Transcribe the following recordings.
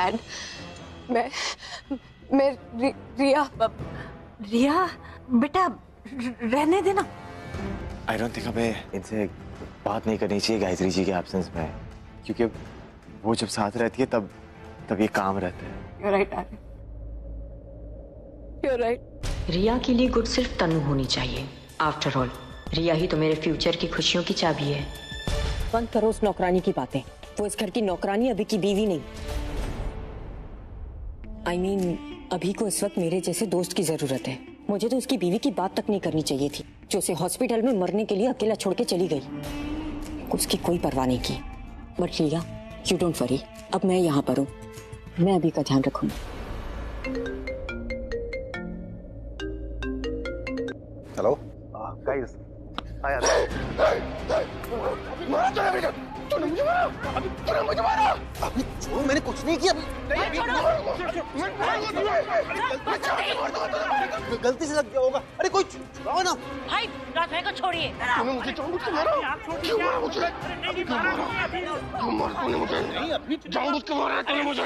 Dad. मैं रिया बेटा रहने देना। आई डोंट थिंक हमें इनसे बात नहीं करनी चाहिए गायत्री जी के एब्सेंस में, क्योंकि वो जब साथ रहती है तब ये काम रहता है। You're right, Dad. You're right. रिया के लिए गुड सिर्फ तनु होनी चाहिए। आफ्टर ऑल रिया ही तो मेरे फ्यूचर की खुशियों की चाबी है। बंद करो उस नौकरानी की बातें। वो इस घर की नौकरानी, अभी की बीवी नहीं। I mean, अभी को इस वक्त मेरे जैसे दोस्त की जरूरत है। मुझे तो उसकी बीवी की बात तक नहीं करनी चाहिए थी, जो उसे हॉस्पिटल में मरने के लिए अकेला छोड़ के चली गई। उसकी कोई परवाह नहीं की। But Riya, you don't worry, अब मैं यहाँ पर हूँ, मैं अभी का ध्यान रखूंगी। हेलो गाइस तूने मुझे मारा, तूने मुझे मारा। अभी छोड़ो, मैंने कुछ नहीं किया। गलती से लग गया होगा। अरे कोई छुड़ाओ ना भाई, रात को छोड़िए। तूने मुझे जानबूझ के मारा। क्यों मारा मुझे? क्यों मारा तूने मुझे? जानबूझ के मारा तूने मुझे।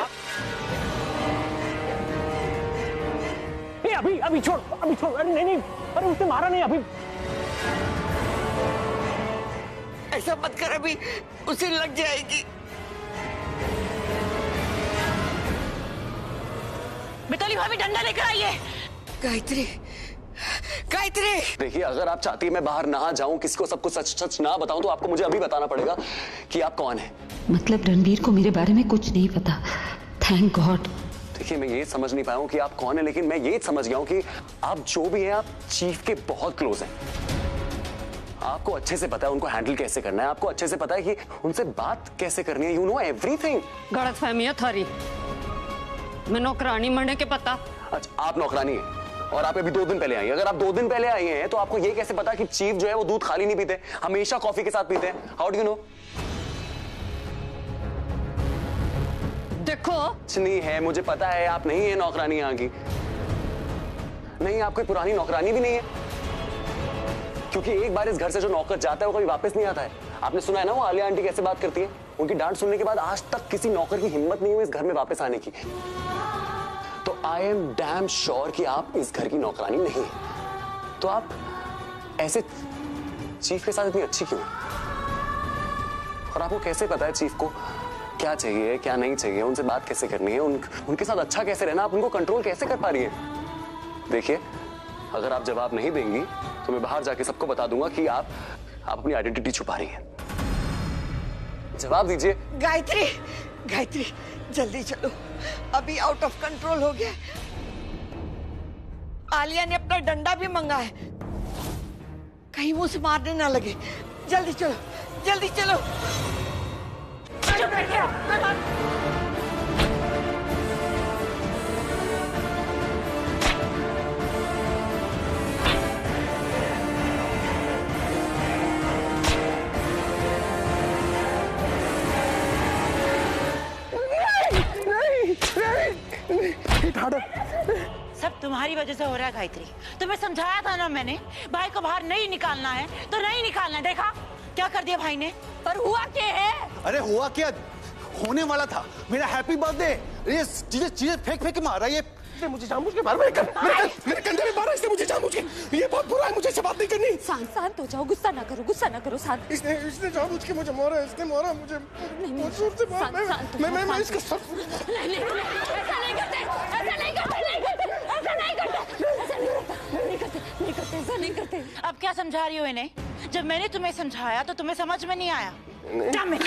अभी छोड़। अरे नहीं, अरे उसने मारा नहीं अभी। ऐसा मत कर, अभी उसे लग जाएगी। मिताली भाभी, डंडा लेकर आइए। गायत्री। देखिए, अगर आप चाहती है मैं बाहर ना जाऊं, किसी को सब कुछ सच ना बताऊं, तो आपको मुझे अभी बताना पड़ेगा कि आप कौन है। मतलब रणबीर को मेरे बारे में कुछ नहीं पता। Thank God. देखिए, मैं ये समझ नहीं पाया हूं कि आप कौन है, लेकिन मैं ये समझ गया हूं कि आप जो भी हैं, आप चीफ के बहुत क्लोज हैं। आपको अच्छे से पता है उनको हैंडल कैसे करना है, आपको अच्छे से पता है कि उनसे बात कैसे करनी है। You know everything. गलतफहमी है थारी। मैं नौकरानी मरने के पता। अच्छा, आप नौकरानी हैं और आप अभी 2 दिन पहले आई हैं। अगर आप 2 दिन पहले आई हैं तो आपको ये कैसे पता कि चीफ जो है वो दूध खाली नहीं पीते, हमेशा कॉफी के साथ पीते हैं? How do you know? देखो, कुछ नहीं है, मुझे पता है आप नहीं है नौकरानी यहाँ की। नहीं, आप कोई पुरानी नौकरानी भी नहीं है, क्योंकि एक बार इस घर से जो नौकर जाता है वो कभी वापस नहीं आता है। आपने सुना है ना वो आलिया आंटी कैसे बात करती है? उनकी डांट सुनने के बाद आज तक किसी नौकर की हिम्मत नहीं हुई इस घर में वापस आने की। तो आई एम डैम श्योर कि आप इस घर की नौकरानी नहीं है। तो आप ऐसे चीफ के साथ इतनी अच्छी क्यों? और आपको कैसे पता है चीफ को क्या चाहिए, क्या नहीं चाहिए, उनसे बात कैसे करनी है, उनके साथ अच्छा कैसे रहना, आप उनको कंट्रोल कैसे कर पा रही है? देखिए, अगर आप जवाब नहीं देंगी तो मैं बाहर जाके सबको बता दूंगा कि आप अपनी आइडेंटिटी छुपा रही हैं। जवाब दीजिए। गायत्री, जल्दी चलो, अभी आउट ऑफ कंट्रोल हो गया। आलिया ने अपना डंडा भी मंगा है, कहीं वो उसे मारने ना लगे। जल्दी चलो। चुप रहिए। सब तुम्हारी वजह से हो रहा है गायत्री। तुम्हें समझाया था ना मैंने, भाई को बाहर नहीं निकालना है तो नहीं निकालना। देखा क्या कर दिया भाई ने। पर हुआ क्या है? अरे हुआ क्या, होने वाला था मेरा हैप्पी बर्थडे। ये चीजें फेंक के मारा। ये मुझे जानबूझ के मारा, मेरे कंधे में मारा इसने मुझे जानबूझ के। ये बहुत बुरा है, मुझे इससे बात नहीं करनी। शांत हो जाओ, गुस्सा ना करो शांत। इसने जानबूझ के मुझे मारा, इसने मारा मुझे बहुत जोर से मारा। मैं इसका सब नहीं करते। अब क्या समझा रही हो इन्हें? जब मैंने तुम्हें समझाया तो तुम्हें समझ में नहीं आया। Damn it!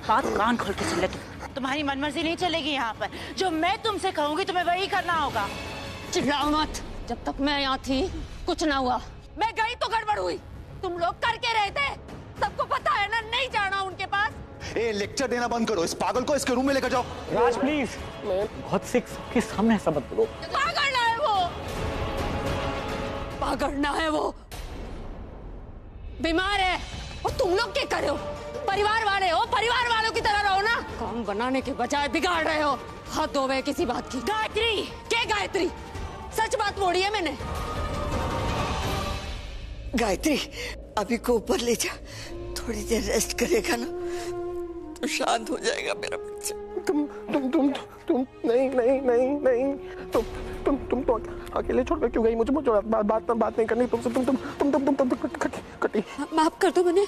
बात कान खोल के सुन ले तुम। तुम्हारी मनमर्जी नहीं चलेगी यहाँ पर। जो मैं तुमसे कहूंगी तुम्हें वही करना होगा। चिल्लाओ मत। जब तक मैं यहाँ थी कुछ ना हुआ, मैं गई तो गड़बड़ हुई। तुम लोग करके रहे थे, सबको पता है ना, नहीं जाना उनके पास। ए, लेक्चर देना बंद करो, इस पागल को इसके रूम में लेकर जाओ। राज प्लीज, मैं बहुत सिक, सबके सामने ऐसा मत बोलो। पागलना है वो, बीमार है। और तुम लोग क्या कर रहे हो? परिवार वाले हो, परिवार वालों की तरह रहो ना। काम बनाने के बजाय बिगाड़ रहे हो। हद हो गए किसी बात की। गायत्री, क्या गायत्री? सच बात बोली है मैंने। गायत्री, अभी को ऊपर ले जा, थोड़ी देर रेस्ट करेगा ना तो शांत हो जाएगा मेरा बच्चा। तुम नहीं तुम तो अकेले छोड़कर क्यों गई? मुझे बात नहीं करनी तुमसे। तुम कटी। माफ कर दो मुझे,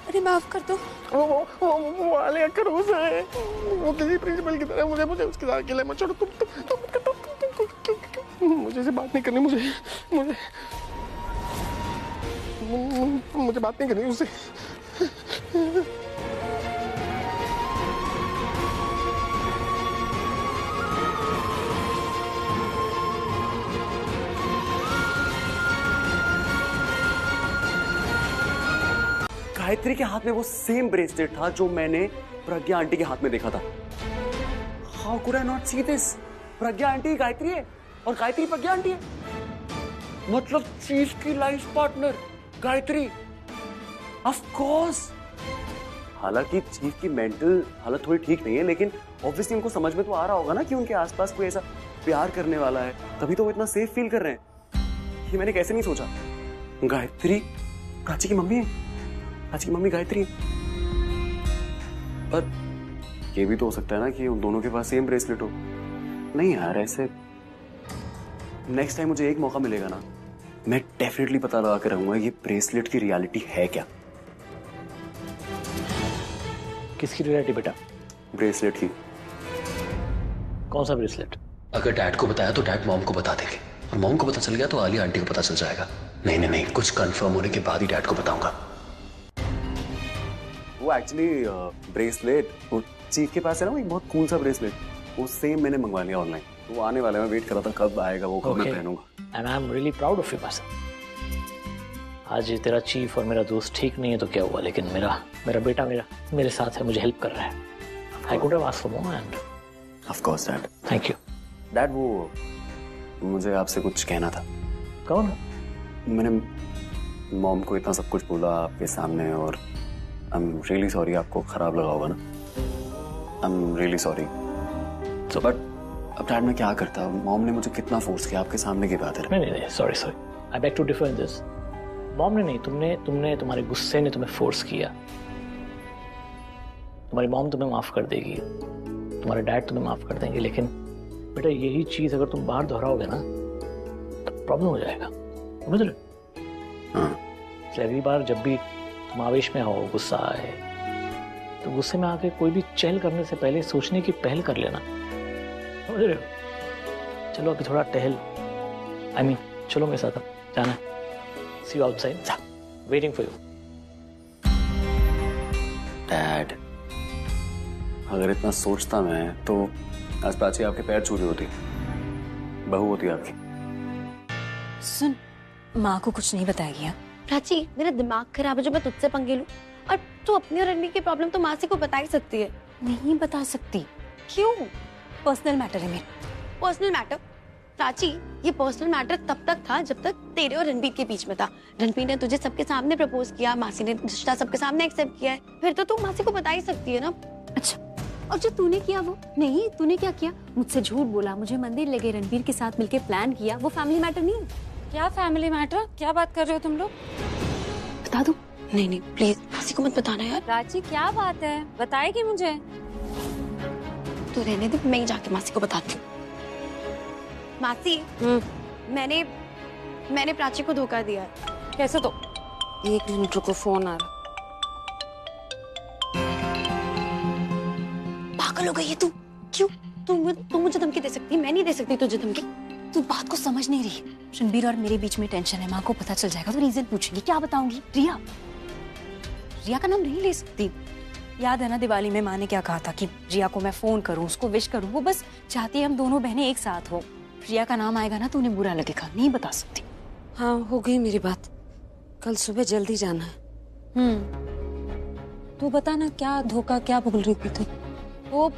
अरे माफ कर दो। वो आलिया करो से, वो किसी प्रिंसिपल की तरह मुझे उसके साथ अकेले मत छोड़ो। तुम मुझे से बात नहीं करनी, मुझे बात नहीं करनी उससे। गायत्री के हाथ में वो सेम ब्रेसलेट था जो मैंने प्रज्ञा आंटी के हाथ में देखा था। How could I not see this? Pragya aunty Gayatri है और गायत्री प्रज्ञा आंटी है, मतलब चीफ की life partner Gayatri. Of course. हालांकि चीफ की मेंटल हालत थोड़ी ठीक नहीं है, लेकिन ऑब्वियसली उनको समझ में तो आ रहा होगा ना कि उनके आसपास कोई ऐसा प्यार करने वाला है, तभी तो वो इतना सेफ फील कर रहे हैं। ये मैंने कैसे नहीं सोचा। गायत्री प्राची की मम्मी है, प्राची की मम्मी गायत्री है। पर ये भी तो हो सकता है ना कि उन दोनों के पास सेम ब्रेसलेट हो। नहीं यार, ऐसे नेक्स्ट टाइम मुझे एक मौका मिलेगा ना, मैं डेफिनेटली पता लगा कर रहूंगा ये ब्रेसलेट की रियलिटी है क्या। किसकी रियलिटी बेटा? ब्रेसलेट की। कौन सा ब्रेसलेट? अगर डैड को बताया तो डैड मॉम को बता देंगे, और मॉम को पता चल गया तो आलिया आंटी को पता चल जाएगा। नहीं, कुछ कंफर्म होने के बाद ही डैड को बताऊंगा। वो एक्चुअली ब्रेसलेट वो चीफ के पास है ना, वो एक बहुत कूल सा ब्रेसलेट, वो सेम मैंने मंगवा लिया ऑनलाइन। वो आने वाला है, मैं वेट कर रहा था कब आएगा वो, कब मैं पहनूंगा। And I am really proud of you person. आज तेरा चीफ और मेरा दोस्त ठीक नहीं है तो क्या हुआ, लेकिन मेरा बेटा मेरे साथ है, मुझे हेल्प कर रहा है। I could have asked for more end of course dad. Thank you dad. वो मुझे आपसे कुछ कहना था। कौन? मैंने मॉम को इतना सब कुछ बोला आपके सामने, और आई एम रियली सॉरी। आपको खराब लगा होगा ना, आई am really sorry. So but अब डैड मैं क्या करता? मॉम ने मुझे कितना फोर्स किया, आपके सामने की बात है। नहीं, sorry I beg to differ in this. Mom ने नहीं, तुमने तुम्हारे गुस्से ने तुम्हें फोर्स किया। तुम्हारी मॉम तुम्हें माफ कर देगी, तुम्हारे डैड तुम्हें माफ कर देंगे, लेकिन बेटा यही चीज अगर तुम बाहर दोहराओगे ना तो प्रॉब्लम हो जाएगा, समझ रहे? अगली बार जब भी तुम आवेश में हो, गुस्सा आए, तो गुस्से में आके कोई भी चहल करने से पहले सोचने की पहल कर लेना, समझ रहे हो? चलो अभी थोड़ा टहल, चलो मेरे साथ, जाना। See you outside. Waiting for you. Dad, अगर इतना सोचता मैं तो आज प्राची आपके पैर छू रही होती, बहू होती आपकी। सुन, माँ को कुछ नहीं बताएगी। प्राची, मेरा दिमाग खराब है जो मैं तुझसे पंगे लूं, और तू अपनी और रणवीर की प्रॉब्लम तो मासी को बता ही सकती है। नहीं बता सकती। क्यों? पर्सनल मैटर है मेरा। Personal matter? प्राची, ये पर्सनल मैटर तब तक था जब तक तेरे और रणबीर के बीच में था। रणबीर ने तुझे सबके सामने प्रपोज किया, मासी ने रिश्ता सबके सामने एक्सेप्ट किया है, फिर तो तू मासी को बता ही सकती है ना। अच्छा, और जो तूने किया वो? नहीं, तूने क्या किया? मुझसे झूठ बोला, मुझे मंदिर ले गए, रणबीर के साथ मिलके प्लान किया, वो फैमिली मैटर नहीं है। क्या फैमिली मैटर? क्या बात कर रहे हो तुम लोग? बता दूं? नहीं, प्लीज मासी को मत बताना यार। प्राची क्या बात है, बताएगी मुझे? तू रहने दे, मैं ही जाके मासी को बताती हूँ। मासी, मैंने प्राची को धोखा दिया। कैसे? तो 1 मिनट रुको, फोन आ रहा। पागल हो गई है तू? क्यों? तू मुझे धमकी दे सकती है, मैं नहीं दे सकती तुझे धमकी। तू बात को समझ नहीं रही। रणबीर और मेरे बीच में टेंशन है, माँ को पता चल जाएगा तो रीजन पूछेंगी, क्या बताऊंगी? रिया का नाम नहीं ले सकती। याद है ना दिवाली में माँ ने क्या कहा था कि रिया को मैं फोन करूँ, उसको विश करूँ, वो बस चाहती है हम दोनों बहनें एक साथ हो। रिया का नाम आएगा ना तो उन्हें बुरा लगेगा, नहीं बता सकती। हाँ, हो गई मेरी बात, कल सुबह जल्दी जाना है। तू बता ना, क्या धोखा, क्या बोल रही थी तू? वो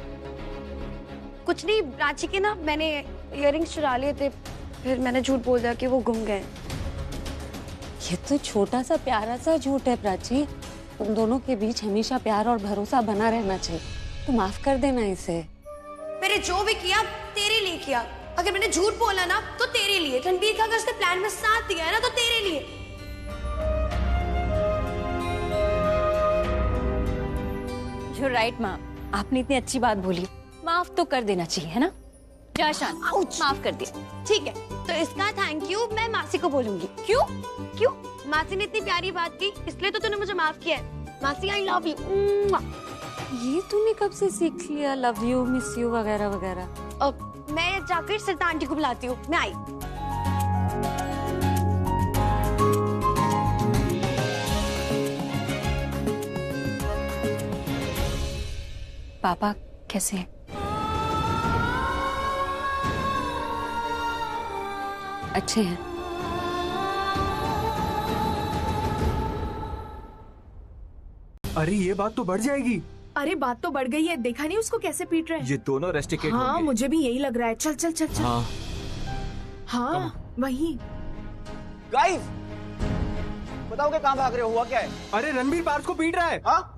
कुछ नहीं, प्राची के ना मैंने इयररिंग्स चुरा लिए थे, फिर मैंने झूठ बोल दिया कि वो गुम गए। ये तो छोटा सा प्यारा सा झूठ है प्राची, तुम दोनों के बीच हमेशा प्यार और भरोसा बना रहना चाहिए, तो माफ कर देना इसे। मैंने जो भी किया तेरे लिए किया, अगर मैंने झूठ बोला ना तो तेरे लिए, रणबीर का अगर उसने प्लान में साथ दिया है ना तो तेरे लिए। you're right, माँ। आपने इतनी अच्छी बात बोली, माफ तो कर देना चाहिए, है ना? जा शान, माफ कर दिया। ठीक है, तो इसका थैंक यू मैं मासी को बोलूंगी। क्यों? क्यों? मासी ने इतनी प्यारी बात की, इसलिए तो तूने मुझे माफ किया है। मासी आई लव यू। ये तूने कब से सीख लिया लव यू, मिस यू वगैरह वगैरह? मैं जाकर सरिता आंटी को बुलाती हूँ, मैं आई। पापा कैसे हैं? अच्छे हैं। अरे ये बात तो बढ़ जाएगी। अरे बात तो बढ़ गई है, देखा नहीं उसको कैसे पीट रहे हैं? ये दोनों रेस्टिकेट हाँ होंगे। मुझे भी यही लग रहा है। चल चल चल चल। हाँ, हाँ वही। गाइस बताओगे कहाँ भाग रहे हो, हुआ क्या है? अरे रणबीर पार्थ को पीट रहा है। हाँ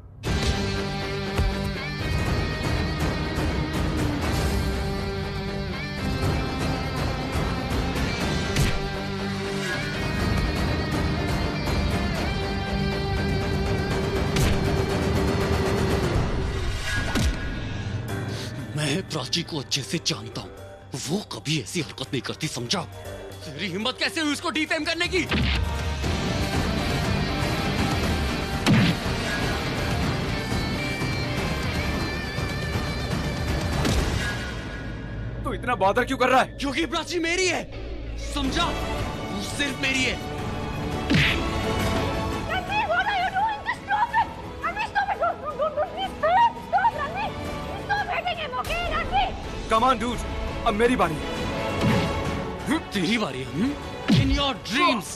मैं प्राची को अच्छे से जानता हूँ, वो कभी ऐसी हरकत नहीं करती, समझा? तेरी हिम्मत कैसे हुई उसको डिफेम करने की? तो इतना बॉदर क्यों कर रहा है? क्योंकि प्राची मेरी है, समझा? वो सिर्फ मेरी है। Come on, dude. अब मेरी बारी। तेरी बारी है। In your dreams.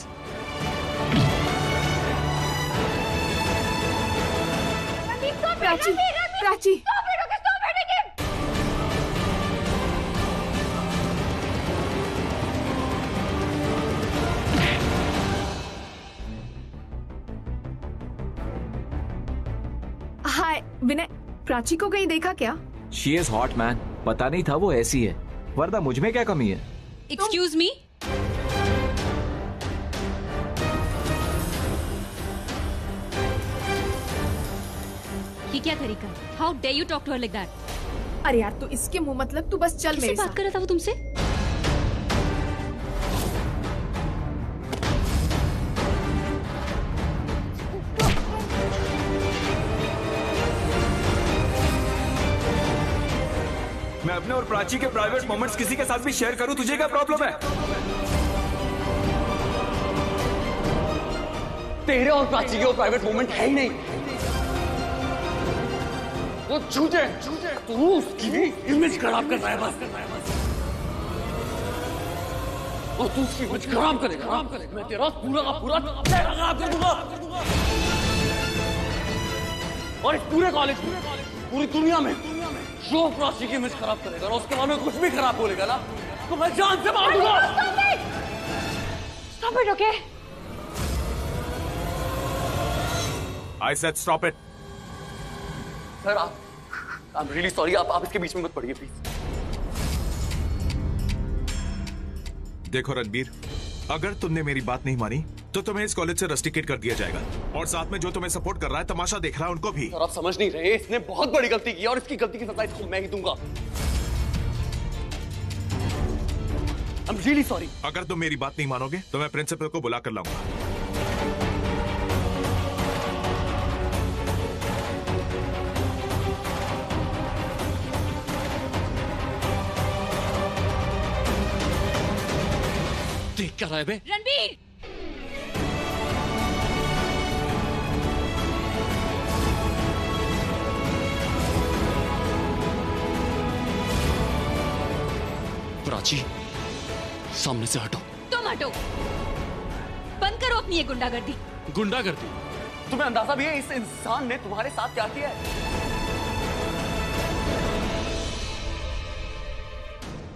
Prachi, Prachi. हाय विनय, प्राची को कहीं देखा क्या? She is hot man. पता नहीं था वो ऐसी है, वरना मुझ में क्या कमी है? Excuse me? ये क्या तरीका है? How dare you talk to her like that? अरे यार तू इसके मुंह मतलब, तू बस चल मेरे साथ। बात कर रहा था वो तुमसे? मैं अपने और प्राची के प्राइवेट मोमेंट्स किसी के साथ भी शेयर करूं, तुझे क्या प्रॉब्लम है? तेरे और प्राची के वो प्राइवेट मोमेंट है ही नहीं। वो झूठे, तू उसकी भी इमेज खराब कर रहा है बस। और तू उसकी इमेज खराब करेगा, मैं तेरा पूरा का पूरा खराब कर दूंगा। और इस पूरे कॉलेज में, पूरी दुनिया में जो प्राची की इमेज खराब करेगा ना, उसके बारे में कुछ भी खराब बोलेगा ना, तो मैं जान से मार दूंगा। Stop it, okay? I said stop it. Sir I'm really sorry, आप इसके बीच में मत पड़िए प्लीज। देखो रणबीर, अगर तुमने मेरी बात नहीं मानी तो तुम्हें इस कॉलेज से रस्टिकेट कर दिया जाएगा, और साथ में जो तुम्हें सपोर्ट कर रहा है, तमाशा देख रहा है, उनको भी। सर आप समझ नहीं रहे, इसने बहुत बड़ी गलती की और इसकी गलती की सजा इसको मैं ही दूंगा। I'm really sorry। अगर तुम मेरी बात नहीं मानोगे तो मैं प्रिंसिपल को बुला कर लाऊंगा। देख क्या रहा है बे? रणबीर! प्राची, सामने से हटो। तुम हटो। बंद करो अपनी ये गुंडागर्दी। गुंडागर्दी? तुम्हें अंदाजा भी है इस इंसान ने तुम्हारे साथ क्या किया है?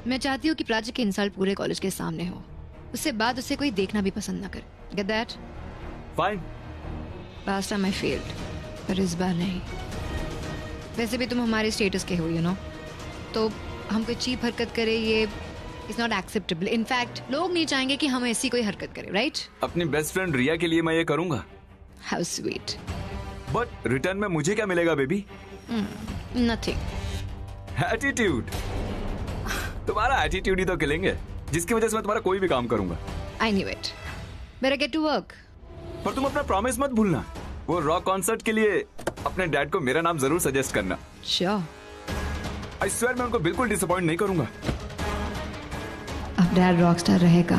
मैं चाहती हूँ कि प्राची की इंसल्ट पूरे कॉलेज के सामने हो, उससे बाद उसे कोई देखना भी पसंद ना करे। Get that? Fine. Last time I failed, पर इस बार नहीं। वैसे भी तुम हमारे स्टेटस के हो, you know, तो हम कोई चीप हरकत करे ये is not acceptable. In fact, लोग नहीं चाहेंगे कि हम ऐसी कोई हरकत करें, right? अपनी बेस्ट फ्रेंड रिया के लिए मैं ये करूंगा। How sweet. बट रिटर्न में मुझे क्या मिलेगा बेबी? नथिंग। एटीट्यूड। तुम्हारा एटीट्यूड ही तो किलेंगे, जिसकी वजह से मैं तुम्हारा कोई भी काम करूंगा। I knew it. Better get to work. पर तुम अपना प्रॉमिस मत भूलना, वो रॉक कॉन्सर्ट के लिए अपने डैड को मेरा नाम जरूर सजेस्ट करना। श्योर। आई स्वेयर मैं उनको बिल्कुल डिसअपॉइंट नहीं करूंगा। अब डैड रॉकस्टार रहेगा।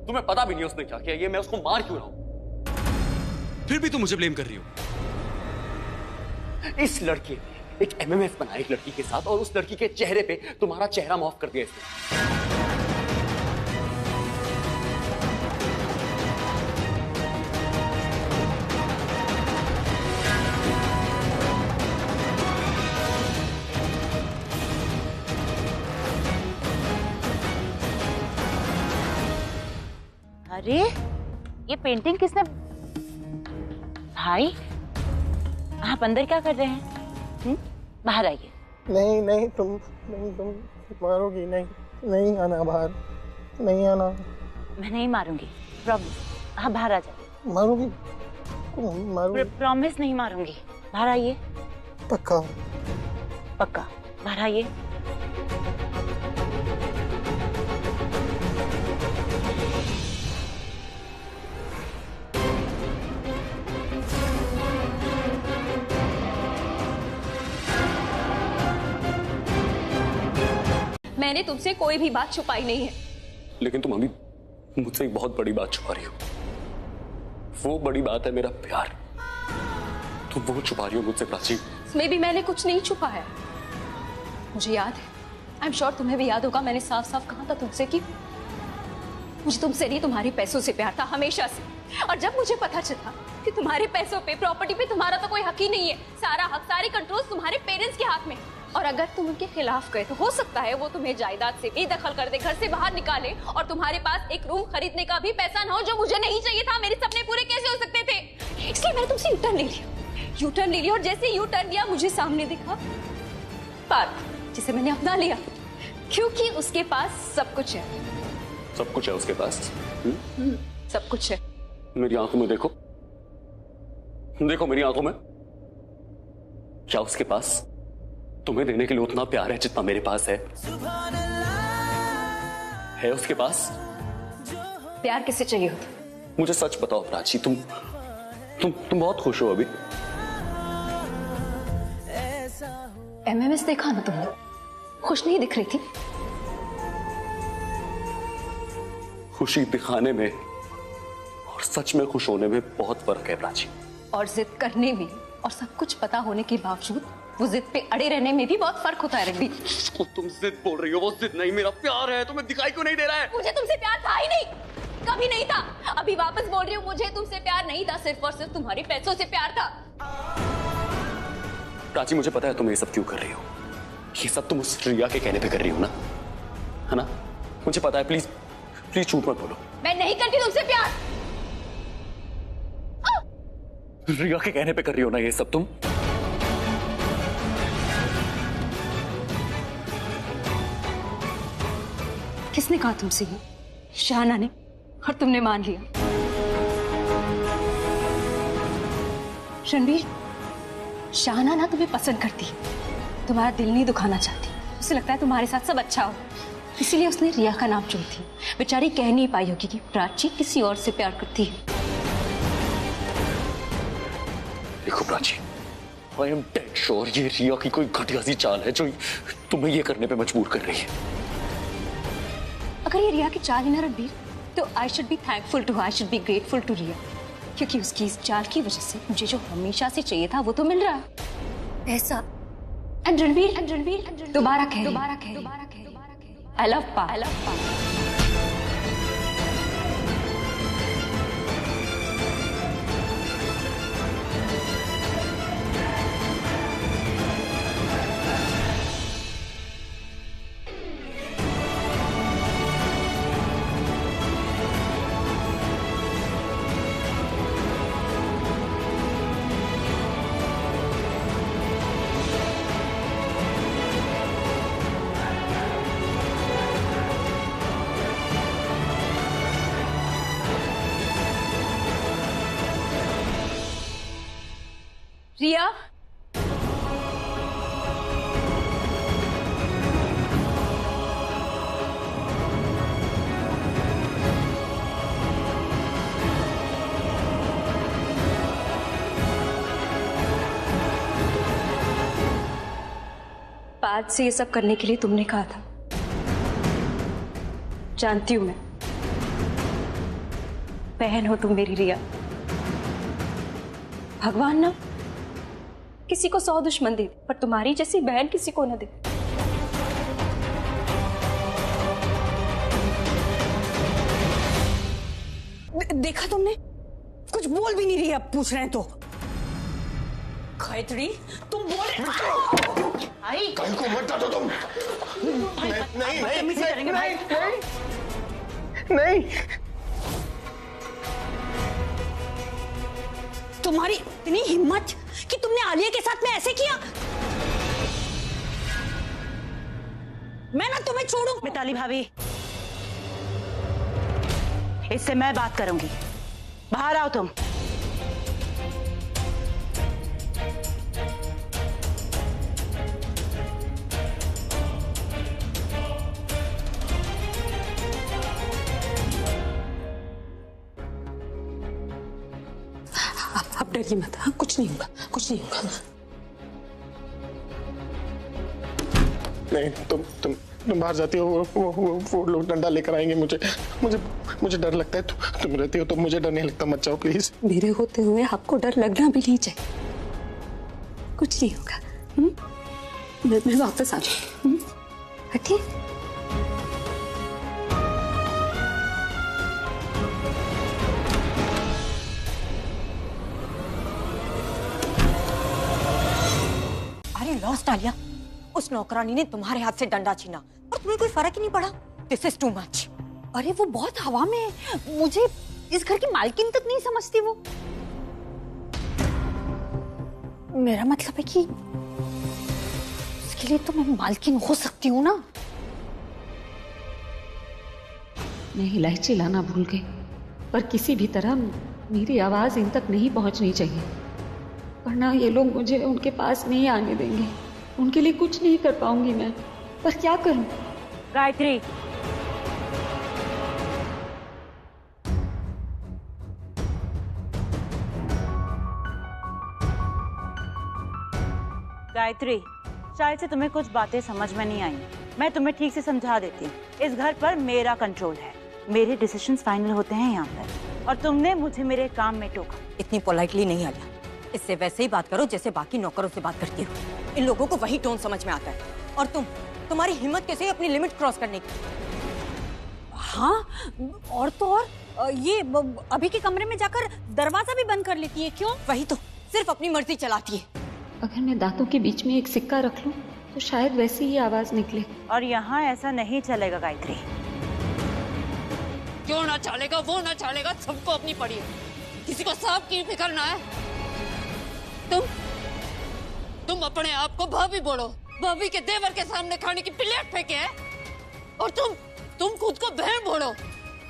तुम्हें पता भी नहीं उसने क्या किया, ये मैं उसको मार क्यों रहा हूं? फिर भी तुम मुझे ब्लेम कर रही हो। इस लड़के ने एक एमएमएफ बनाया एक लड़की के साथ, और उस लड़की के चेहरे पे तुम्हारा चेहरा माफ कर दिया इसने। अरे ये पेंटिंग किसने? भाई आप अंदर क्या कर रहे हैं? बाहर आइए। नहीं नहीं तुम मारोगी नहीं, नहीं आना बाहर, नहीं आना। मैं नहीं मारूंगी, प्रॉमिस। आप बाहर आ जाइए। मारोगी? मारूंगी। प्रॉमिस नहीं मारूंगी। बाहर आइए। पक्का? पक्का। बाहर आइए। मैंने तुमसे कोई भी बात छुपाई नहीं है। लेकिन तुम अभी मुझसे एक बहुत बड़ी बात छुपा रही हो। वो बड़ी बात है मेरा प्यार। तुम वो छुपा रही हो मुझसे प्राची। इसमें भी मैंने कुछ नहीं छुपाया। मुझे याद है, आई एम श्योर तुम्हें भी याद होगा, मैंने साफ साफ कहा था तुमसे कि मुझे तुमसे नहीं तुम्हारे पैसों से प्यार था, हमेशा से। और जब मुझे पता चला कि तुम्हारे पैसों पे, प्रॉपर्टी पे तुम्हारा तो कोई हक ही नहीं है, सारा हक, सारी कंट्रोल तुम्हारे पेरेंट्स के हाथ में, और अगर तुम उनके खिलाफ गए तो हो सकता है वो तुम्हें जायदाद से भी दखल कर दे, घर से बाहर निकाले, और तुम्हारे पास एक रूम खरीदने का भी पैसा ना हो, जो मुझे नहीं चाहिए था। मेरे सपने पूरे कैसे हो सकते थे? इसलिए मैंने तुमसे यूटर्न ले लिया। यूटर्न ले लिया, और जैसे यूटर्न लिया मुझे सामने दिखा पार्थ, जिसे मैंने अपना लिया, क्योंकि उसके पास सब कुछ है। सब कुछ है उसके पास? सब कुछ है। मेरी आंखों में देखो, देखो मेरी आंखों में। क्या उसके पास तुम्हें देने के लिए उतना प्यार है जितना मेरे पास है? है उसके पास? प्यार किसे चाहिए होता? मुझे सच बताओ प्राची, तुम बहुत खुश हो अभी? एमएमएस देखा ना तुमने? खुश नहीं दिख रही थी? खुशी दिखाने में और सच में खुश होने में बहुत फर्क है प्राची। और जिद करने में और सब कुछ पता होने के बावजूद वो जिद पे अड़े रहने में भी बहुत फर्क होता है रणबीर। तुम जिद बोल रही हो, वो जिद नहीं, मेरा प्यार है। तुम्हें दिखाई क्यों नहीं दे रहा है? मुझे तुमसे प्यार था ही नहीं, कभी नहीं था। अभी वापस बोल रही हूँ, मुझे तुमसे प्यार नहीं था, सिर्फ और सिर्फ तुम्हारे पैसों से प्यार था। प्राची मुझे पता है तुम ये सब क्यों कर रही हो। ये सब तुम उस रिया के कहने पे कर रही हो ना, है ना? मुझे पता है। प्लीज प्लीज झूठ मत बोलो। मैं नहीं करती तुमसे प्यार। रिया के कहने पे कर रही हो ना ये सब तुम? किसने कहा तुमसे ये? शाहना ने, और तुमने मान लिया। रणबीर, शाहना ना तुम्हें पसंद करती, तुम्हारा दिल नहीं दुखाना चाहती, उसे लगता है तुम्हारे साथ सब अच्छा हो, इसीलिए उसने रिया का नाम चुन थी। बेचारी कह नहीं पाई होगी कि प्राची किसी और से प्यार करती है। देखो Prachi, I am dead sure ये रिया की कोई घटिया सी चाल है जो तुम्हें ये करने पे मजबूर कर रही है। अगर ये रिया की चाल है ना रणबीर, तो I should be thankful to, I should be grateful to Riya, क्योंकि उसकी इस चाल की वजह से मुझे जो हमेशा से चाहिए था वो तो मिल रहा है, पैसा। एंड रणबीर दोबारा कह आई लव पार्थ। रिया, बाद से ये सब करने के लिए तुमने कहा था। जानती हूं मैं, बहन हो तुम मेरी रिया। भगवान ना किसी को 100 दुश्मन दे, पर तुम्हारी जैसी बहन किसी को न दे। देखा तुमने, कुछ बोल भी नहीं रही। अब पूछ रहे हैं तो गायत्री तुम बोल कहीं को मत डालो तुम। नहीं। तुम्हारी इतनी हिम्मत कि तुमने आलिया के साथ में ऐसे किया। मैं ना तुम्हें छोड़ूं। मिताली भाभी, इससे मैं बात करूंगी। बाहर आओ तुम। अब डरिए मत। हाँ, कुछ नहीं होगा, कुछ नहीं होगा। नहीं, तुम बाहर जाती हो, वो लोग डंडा लेकर आएंगे। मुझे डर लगता है। तुम रहती हो तो मुझे डर नहीं लगता। मत जाओ प्लीज। मेरे होते हुए आपको डर लगना भी नहीं चाहिए। कुछ नहीं होगा। मैं वापस आ जाऊँ। हटिए। अरे लॉस्ट आलिया, उस नौकरानी ने तुम्हारे हाथ से डंडा छीना और तुम्हें कोई फर्क ही नहीं पड़ा। This is too much. अरे वो बहुत हवा में है। मुझे इस घर की मालकिन तक नहीं समझती वो। मेरा मतलब है कि उसके लिए तो मैं मालकिन हो सकती हूँ ना। मैं इलायची लाना भूल गई, पर किसी भी तरह मेरी आवाज इन तक नहीं पहुंचनी चाहिए, वरना ये लोग मुझे उनके पास नहीं आने देंगे। उनके लिए कुछ नहीं कर पाऊंगी मैं, पर क्या करूं? गायत्री, गायत्री, शायद से तुम्हें कुछ बातें समझ में नहीं आई। मैं तुम्हें ठीक से समझा देती हूँ। इस घर पर मेरा कंट्रोल है, मेरे डिसीजंस फाइनल होते हैं यहाँ पर, और तुमने मुझे मेरे काम में टोका। इतनी पोलाइटली नहीं आलिया, इससे वैसे ही बात करो जैसे बाकी नौकरों से बात करती हो। इन लोगों को वही टोन समझ में आता है। और तुम्हारी हिम्मत कैसे है अपनी लिमिट क्रॉस करने की? हाँ, और तो और ये अभी के कमरे में जाकर दरवाजा भी बंद कर लेती है। क्यों? वही तो, सिर्फ अपनी मर्जी चलाती है। अगर मैं दांतों के बीच में एक सिक्का रख लूं तो शायद वैसी ही आवाज निकले। और यहाँ ऐसा नहीं चलेगा गायत्री। क्यों ना चलेगा? वो ना चलेगा, सबको अपनी पड़ी है। किसी को सांप की फिक्र ना है। तुम अपने आप को भाभी बोलो, भाभी के देवर के सामने खाने की प्लेट फेंके है, और तुम खुद को बहन बोलो।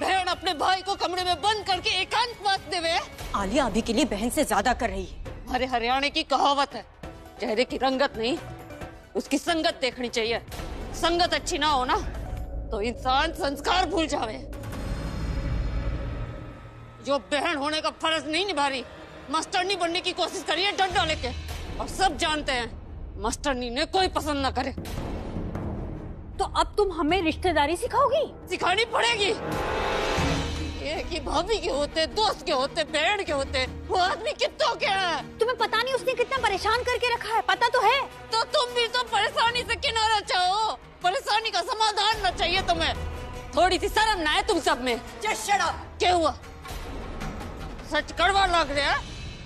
बहन अपने भाई को कमरे में बंद करके एकांतवास देवे। आलिया अभी के लिए बहन से ज्यादा कर रही है। हमारे हरियाणे की कहावत है, चेहरे की रंगत नहीं उसकी संगत देखनी चाहिए। संगत अच्छी ना हो ना तो इंसान संस्कार भूल जावे। जो बहन होने का फर्ज नहीं निभा रही, मास्टरनी बनने की कोशिश करी है डंडा लेके, और सब जानते हैं मास्टरनी ने कोई पसंद ना करे। तो अब तुम हमें रिश्तेदारी सिखाओगी? सिखानी पड़ेगी। ये कि भाभी के होते, दोस्त के होते, बहन के होते, वो आदमी कितनों के है। तुम्हें पता नहीं उसने कितना परेशान करके रखा है, पता तो है। तो तुम भी तो परेशानी से किनारा चाहो। परेशानी का समाधान ना चाहिए तुम्हें। थोड़ी सी शर्म ना है तुम सब में। Just shut up। क्या हुआ? सच कड़वा लग रहा है।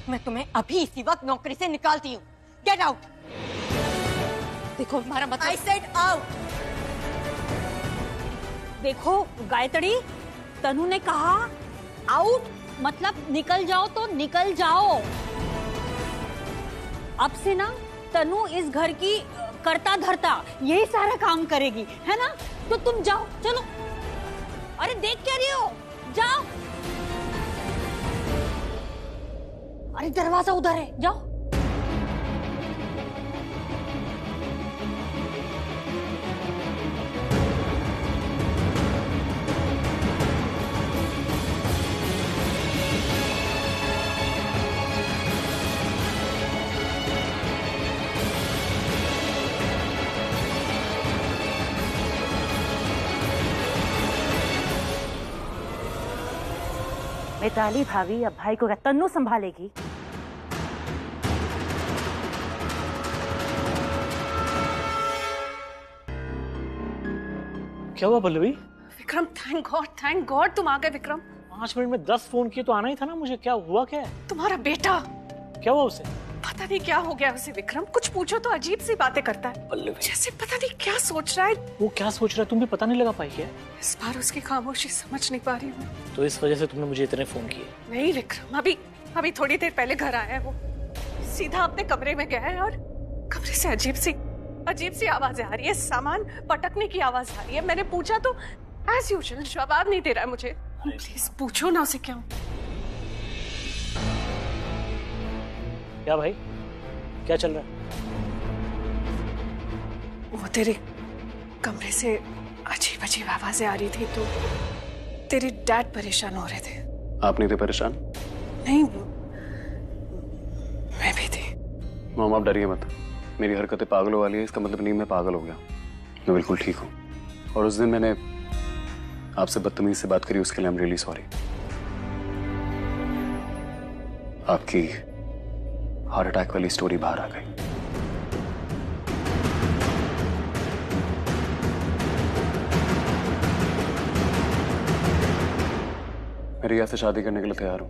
मैं तुम्हें अभी इसी वक्त नौकरी से निकालती हूँ। Get out. देखो हमारा मतलब। I said out। देखो गायत्री, तनु ने कहा आउट मतलब निकल जाओ, तो निकल जाओ। अब से ना तनु इस घर की करता धरता यही सारा काम करेगी, है ना? तो तुम जाओ, चलो। अरे देख क्या रही हो? जाओ। अरे दरवाजा उधर है, जाओ। मिताली भाभी अब भाई को क्या तन्नू संभालेगी? क्या हुआ पल्लवी? विक्रम, थैंक गॉड तुम आ गए। विक्रम 5 मिनट में 10 फोन किए तो आना ही था ना मुझे। क्या हुआ? क्या है? तुम्हारा बेटा। क्या हुआ उसे? पता नहीं क्या हो गया उसे विक्रम, कुछ पूछो तो अजीब सी बातें करता है। पल्लवी जैसे पता नहीं क्या सोच रहा है। वो क्या सोच रहा है तुम्हें पता नहीं लगा पाई क्या? इस बार उसकी खामोशी समझ नहीं पा रही हूँ। तो इस वजह से तुमने मुझे इतने फोन किए? नहीं विक्रम, अभी थोड़ी देर पहले घर आया है वो, सीधा अपने कमरे में गया है और कमरे से अजीब सी आवाजें आ रही है, सामान पटकने की आवाज आ रही है। मैंने पूछा तो एज यूजुअल जवाब नहीं दे रहा है मुझे। प्लीज पूछो ना उसे क्या। क्या भाई, क्या चल रहा है? वो तेरे कमरे से अजीब आवाजें आ रही थी तो तेरे डैड परेशान हो रहे थे। आप नहीं थे परेशान? नहीं, मैं भी थी। मॉम आप डरिए मत, मेरी हरकतें पागलों वाली है इसका मतलब नहीं मैं पागल हो गया, मैं बिल्कुल ठीक हूँ। और उस दिन मैंने आपसे बदतमीज से बात करी, उसके लिए आई एम रियली सॉरी। आपकी हार्ट अटैक वाली स्टोरी बाहर आ गई। मैं रिया से शादी करने के लिए तैयार हूं।